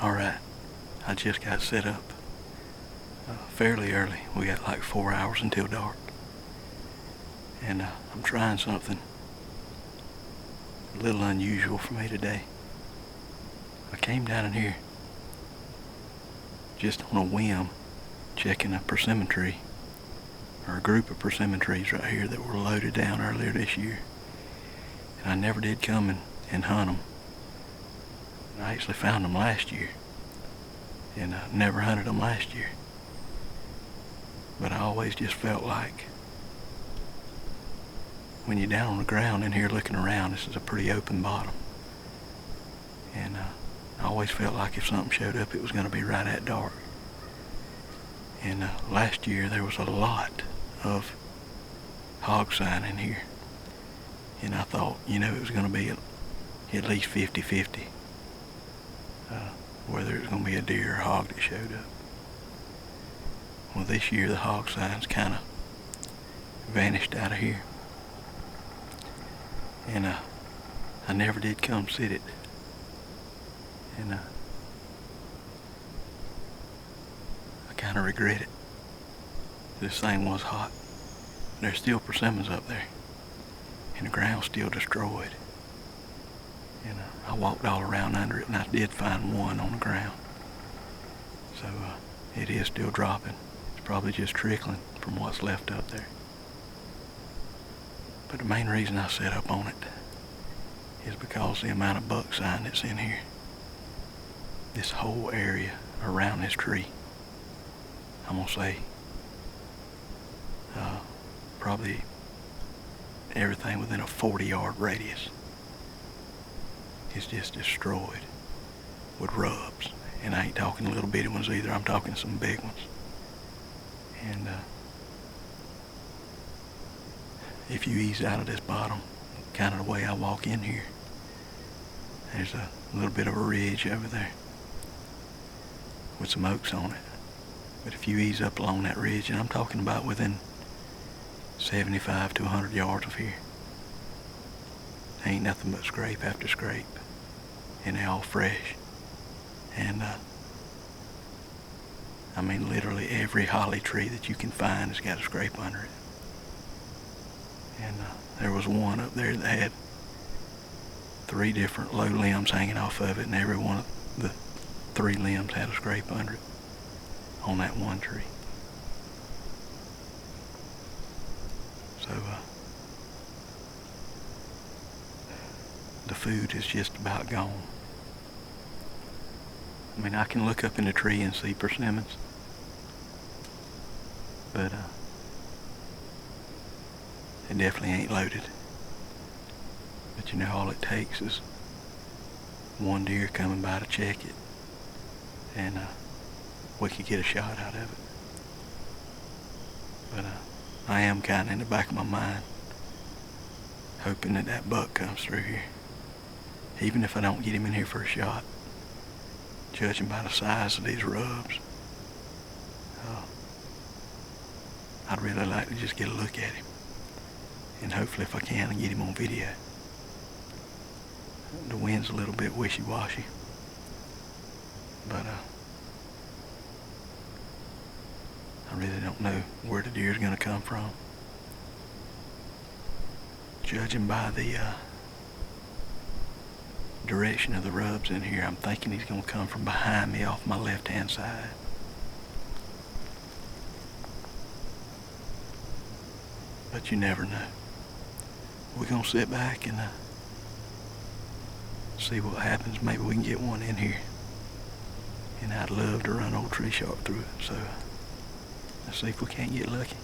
Alright, I just got set up fairly early. We got like 4 hours until dark. And I'm trying something a little unusual for me today. I came down in here just on a whim, checking a persimmon tree, or a group of persimmon trees right here that were loaded down earlier this year. And I never did come and hunt them. I actually found them last year, and I never hunted them last year. But I always just felt like when you're down on the ground in here looking around, this is a pretty open bottom. And I always felt like if something showed up, it was going to be right at dark. And last year there was a lot of hog sign in here. And I thought, it was going to be at least 50-50. Whether it was going to be a deer or a hog that showed up. Well, this year the hog signs kind of vanished out of here. And I never did come sit it. And I kind of regret it. This thing was hot. There's still persimmons up there. And the ground's still destroyed. And I walked all around under it, and I did find one on the ground. So it is still dropping. It's probably just trickling from what's left up there. But the main reason I set up on it is because the amount of buck sign that's in here. This whole area around this tree, I'm gonna say probably everything within a 40-yard radius is just destroyed with rubs. And I ain't talking little bitty ones either, I'm talking some big ones. And if you ease out of this bottom, kind of the way I walk in here, there's a little bit of a ridge over there with some oaks on it. But if you ease up along that ridge, and I'm talking about within 75 to 100 yards of here, ain't nothing but scrape after scrape, and they're all fresh. And I mean literally every holly tree that you can find has got a scrape under it. And there was one up there that had 3 different low limbs hanging off of it, and every one of the 3 limbs had a scrape under it on that one tree. So the food is just about gone. I mean, I can look up in the tree and see persimmons, but it definitely ain't loaded. But all it takes is one deer coming by to check it, and we could get a shot out of it. But I am kind of in the back of my mind hoping that that buck comes through here. Even if I don't get him in here for a shot, judging by the size of these rubs, I'd really like to just get a look at him. And hopefully if I can, get him on video. The wind's a little bit wishy-washy, but I really don't know where the deer's gonna come from. Judging by the direction of the rubs in here, I'm thinking he's gonna come from behind me off my left-hand side. But you never know. We're gonna sit back and see what happens. Maybe we can get one in here. And I'd love to run old Treeshark through it, so let's see if we can't get lucky.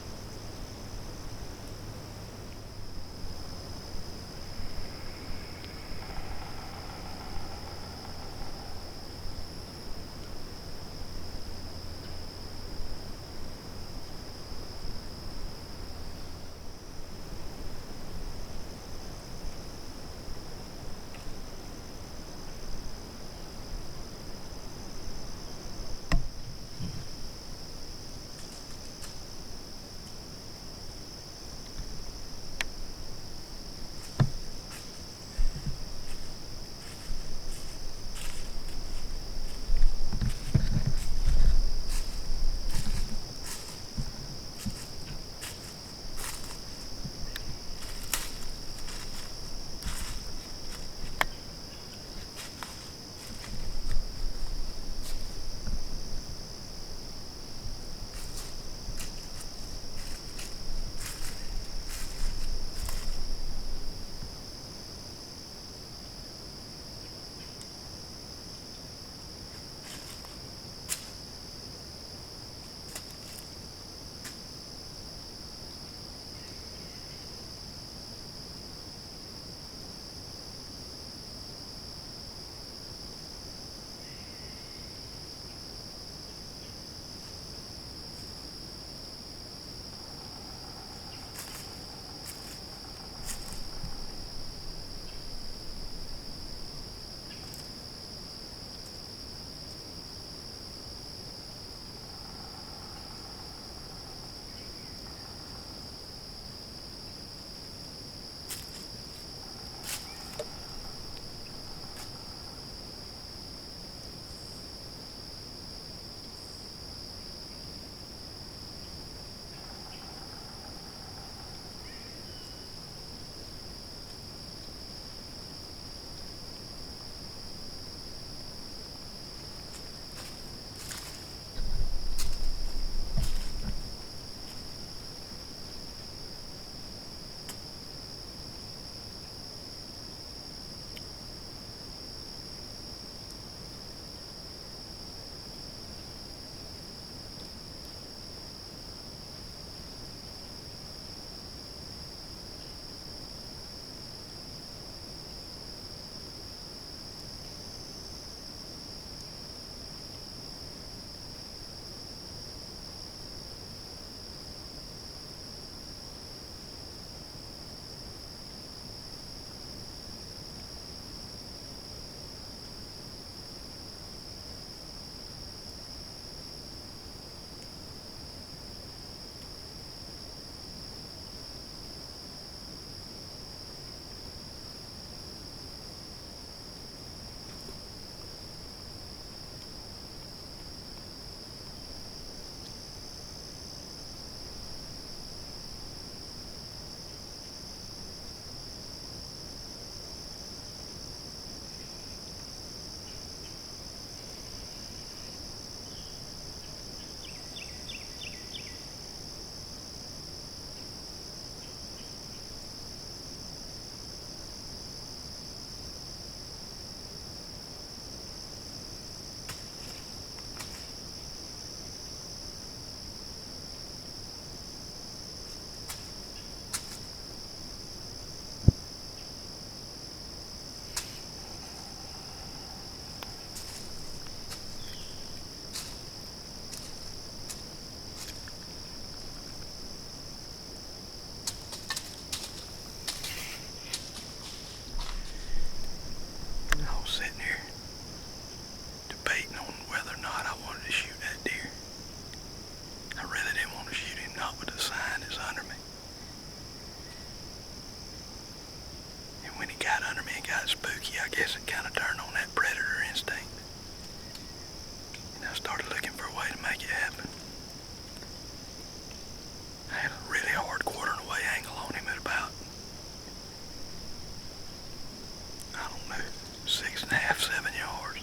6.5, 7 yards.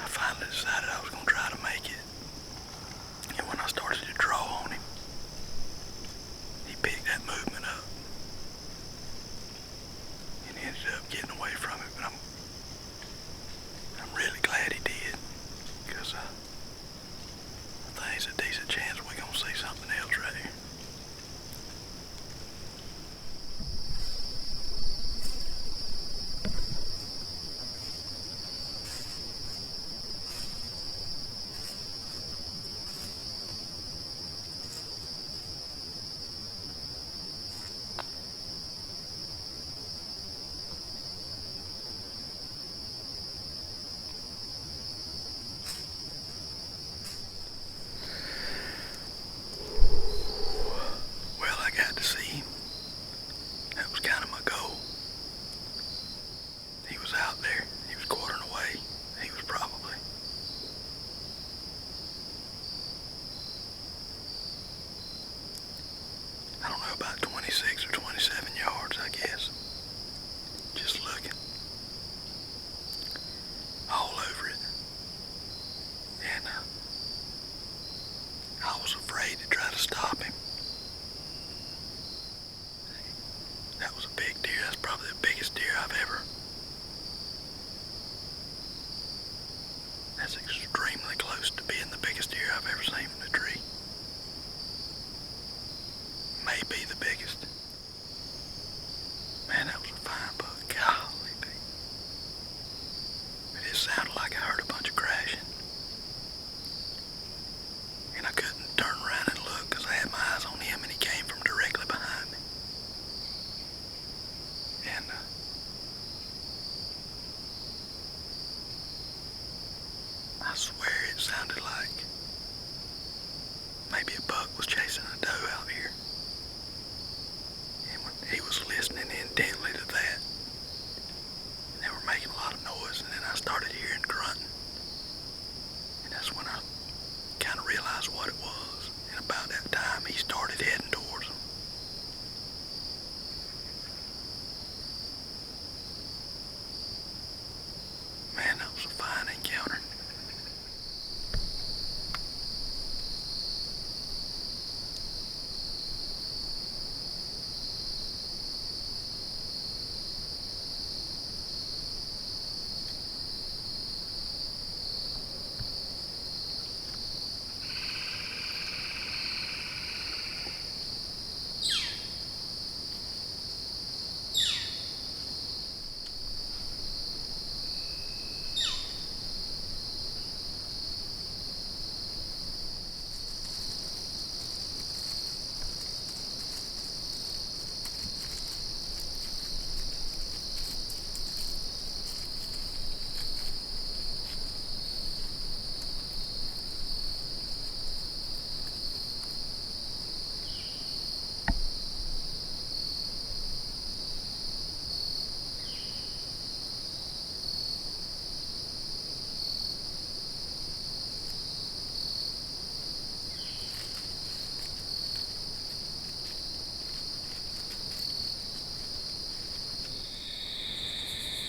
I finally decided I was going to try to make it. And when I started to draw on him, he picked that movement up and ended up getting away from it. But I'm really glad he did, because I think it's a decent chance we're going to see something else right here. About 26 or 27 yards, I guess. Just looking. All over it. And I was afraid to try to stop him. That was a big deer. That's probably the biggest deer I've ever. That's extremely close to being the biggest deer I've ever seen from the tree. Maybe the biggest. Man, that was a fine buck. Golly, dude. It just sounded like I heard a bunch of crashing. And I couldn't turn around and look because I had my eyes on him and he came from directly behind me. And I swear it sounded like maybe a buck was chasing a doe out here. He was listening intently to that. And they were making a lot of noise, and then I started hearing grunting. And that's when I kind of realized what it was. And about that time, he started heading towards them. Man, that was a fine encounter.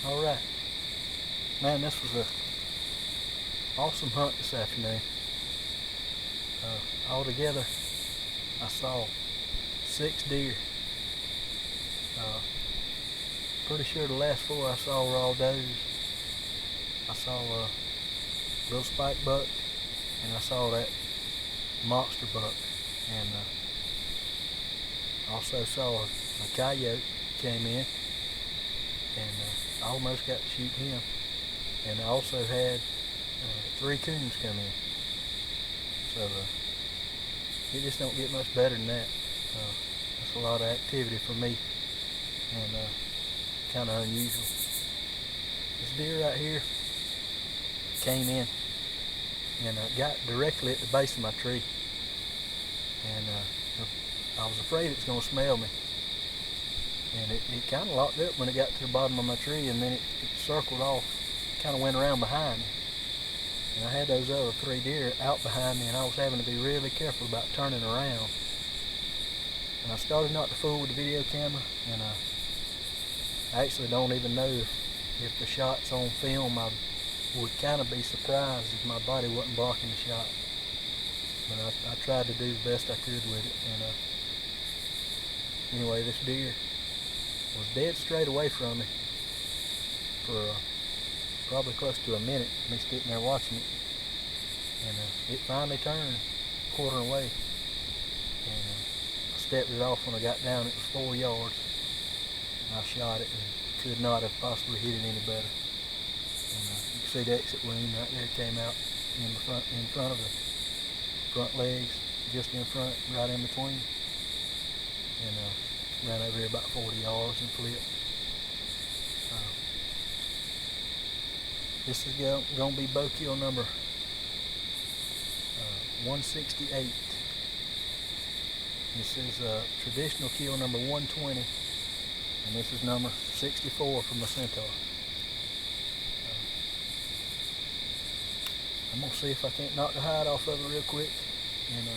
Alright, man, this was a awesome hunt this afternoon. Altogether, I saw 6 deer. Pretty sure the last 4 I saw were all does. I saw a little spike buck, and I saw that monster buck, and also saw a coyote came in, and I almost got to shoot him. And I also had 3 coons come in. So it just don't get much better than that. That's a lot of activity for me, and kind of unusual. This deer right here came in and got directly at the base of my tree, and I was afraid it was going to smell me. And it kind of locked up when it got to the bottom of my tree, and then it circled off, kind of went around behind me. And I had those other 3 deer out behind me, and I was having to be really careful about turning around. And I started not to fool with the video camera, and I actually don't even know if if the shot's on film, I would kind of be surprised if my body wasn't blocking the shot. But I tried to do the best I could with it. And anyway, this deer was dead straight away from me for probably close to a minute, me sitting there watching it. And it finally turned, quartering away. And I stepped it off when I got down. It was 4 yards. And I shot it and could not have possibly hit it any better. And you can see the exit wound right there came out in front of the front legs, just in front, right in between. And ran over here about 40 yards and flipped. This is going to be bow kill number 168. This is traditional kill number 120, and this is number 64 from the Centaur. I'm going to see if I can't knock the hide off of it real quick, and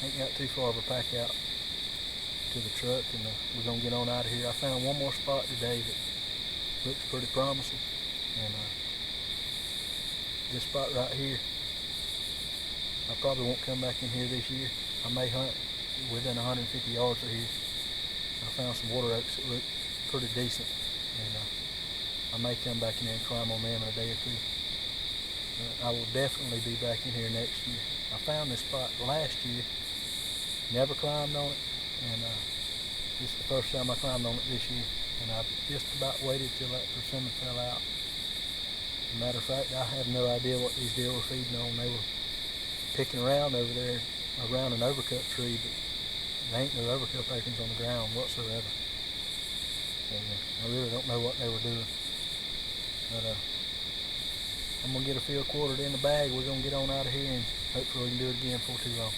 ain't got too far of a pack out to the truck, and we're going to get on out of here. I found one more spot today that looks pretty promising, and this spot right here, I probably won't come back in here this year. I may hunt within 150 yards of here. I found some water oaks that look pretty decent, and I may come back in there and climb on them in a day or two. I will definitely be back in here next year. I found this spot last year, never climbed on it, and this is the first time I climbed on it this year, and I just about waited till that persimmon fell out. As a matter of fact, I have no idea what these deer were feeding on. They were picking around over there around an overcut tree, but there ain't no overcut acorns on the ground whatsoever. So I really don't know what they were doing. But I'm going to get a field quartered in the bag. We're going to get on out of here, and hopefully we can do it again before too long.